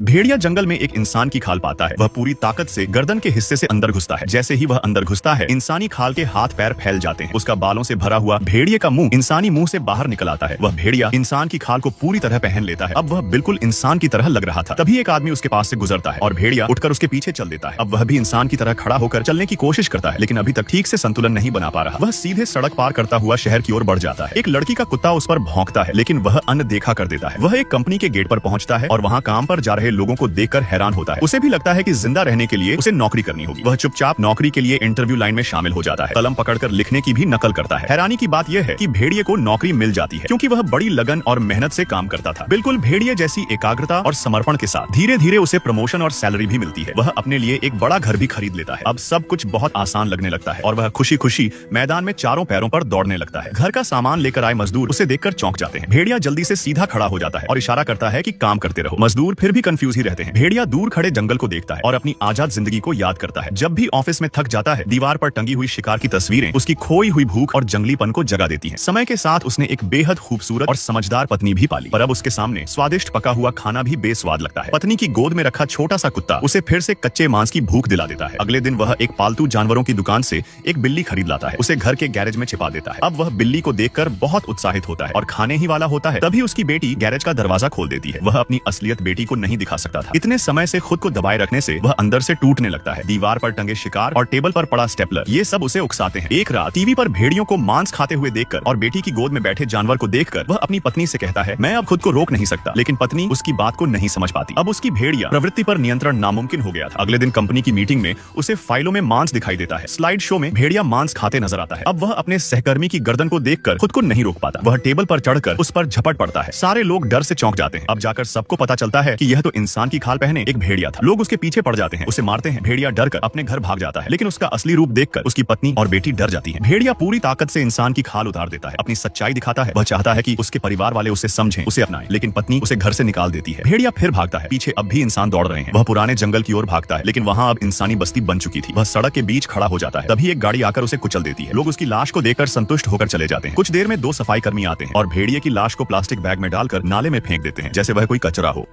भेड़िया जंगल में एक इंसान की खाल पाता है। वह पूरी ताकत से गर्दन के हिस्से से अंदर घुसता है। जैसे ही वह अंदर घुसता है, इंसानी खाल के हाथ पैर फैल जाते हैं। उसका बालों से भरा हुआ भेड़िए का मुंह इंसानी मुंह से बाहर निकल आता है। वह भेड़िया इंसान की खाल को पूरी तरह पहन लेता है। अब वह बिल्कुल इंसान की तरह लग रहा था। तभी एक आदमी उसके पास से गुजरता है और भेड़िया उठकर उसके पीछे चल देता है। अब वह भी इंसान की तरह खड़ा होकर चलने की कोशिश करता है, लेकिन अभी तक ठीक से संतुलन नहीं बना पा रहा। वह सीधे सड़क पार करता हुआ शहर की ओर बढ़ जाता है। एक लड़की का कुत्ता उस पर भौंकता है, लेकिन वह अनदेखा कर देता है। वह एक कंपनी के गेट पर पहुंचता है और वहां काम पर जा रहे लोगों को देखकर हैरान होता है। उसे भी लगता है कि जिंदा रहने के लिए उसे नौकरी करनी होगी। वह चुपचाप नौकरी के लिए इंटरव्यू लाइन में शामिल हो जाता है। कलम पकड़कर लिखने की भी नकल करता है। हैरानी की बात यह है कि भेड़िए को नौकरी मिल जाती है, क्योंकि वह बड़ी लगन और मेहनत से काम करता था। बिल्कुल भेड़िए जैसी एकाग्रता और समर्पण के साथ धीरे धीरे उसे प्रमोशन और सैलरी भी मिलती है। वह अपने लिए एक बड़ा घर भी खरीद लेता है। अब सब कुछ बहुत आसान लगने लगता है और वह खुशी खुशी मैदान में चारों पैरों पर दौड़ने लगता है। घर का सामान लेकर आए मजदूर उसे देखकर चौंक जाते हैं। भेड़िया जल्दी से सीधा खड़ा हो जाता है और इशारा करता है कि काम करते रहो। मजदूर फिर भी कंफ्यूज ही रहते हैं। भेड़िया दूर खड़े जंगल को देखता है और अपनी आजाद जिंदगी को याद करता है। जब भी ऑफिस में थक जाता है, दीवार पर टंगी हुई शिकार की तस्वीरें उसकी खोई हुई भूख और जंगलीपन को जगा देती हैं। समय के साथ उसने एक बेहद खूबसूरत और समझदार पत्नी भी पाली, पर अब उसके सामने स्वादिष्ट पका हुआ खाना भी बेस्वाद लगता है। पत्नी की गोद में रखा छोटा सा कुत्ता उसे फिर से कच्चे मांस की भूख दिला देता है। अगले दिन वह एक पालतू जानवरों की दुकान से एक बिल्ली खरीद लाता है। उसे घर के गैरेज में छिपा देता है। अब वह बिल्ली को देखकर बहुत उत्साहित होता है और खाने ही वाला होता है। तभी उसकी बेटी गैरेज का दरवाजा खोल देती है। वह अपनी असलियत बेटी को नहीं दिखा सकता था। इतने समय से खुद को दबाए रखने से वह अंदर से टूटने लगता है। दीवार पर टंगे शिकार और टेबल पर पड़ा स्टेपलर, ये सब उसे उकसाते हैं। एक रात टीवी पर भेड़ियों को मांस खाते हुए देखकर और बेटी की गोद में बैठे जानवर को देखकर वह अपनी पत्नी से कहता है, मैं अब खुद को रोक नहीं सकता। लेकिन पत्नी उसकी बात को नहीं समझ पाती। अब उसकी भेड़िया प्रवृत्ति पर नियंत्रण नामुमकिन हो गया था। अगले दिन कंपनी की मीटिंग में उसे फाइलों में मांस दिखाई देता है। स्लाइड शो में भेड़िया मांस खाते नजर आता है। अब वह अपने सहकर्मी की गर्दन को देखकर खुद को नहीं रोक पाता। वह टेबल पर चढ़कर उस पर झपट पड़ता है। सारे लोग डर से चौंक जाते हैं। अब जाकर सबको पता चलता है कि यह तो इंसान की खाल पहने एक भेड़िया था। लोग उसके पीछे पड़ जाते हैं, उसे मारते हैं। भेड़िया डर कर अपने घर भाग जाता है, लेकिन उसका असली रूप देखकर उसकी पत्नी और बेटी डर जाती हैं। भेड़िया पूरी ताकत से इंसान की खाल उतार देता है, अपनी सच्चाई दिखाता है। वह चाहता है कि उसके परिवार वाले उसे समझें, उसे अपनाएं, लेकिन पत्नी उसे घर से निकाल देती है। भेड़िया फिर भागता है। पीछे अब भी इंसान दौड़ रहे हैं। वह पुराने जंगल की ओर भागता है, लेकिन वहां अब इंसानी बस्ती बन चुकी थी। वह सड़क के बीच खड़ा हो जाता है। तभी एक गाड़ी आकर उसे कुचल देती है। लोग उसकी लाश को देखकर संतुष्ट होकर चले जाते हैं। कुछ देर में 2 सफाई कर्मी आते हैं और भेड़िए की लाश को प्लास्टिक बैग में डालकर नाले में फेंक देते हैं, जैसे वह कोई कचरा हो।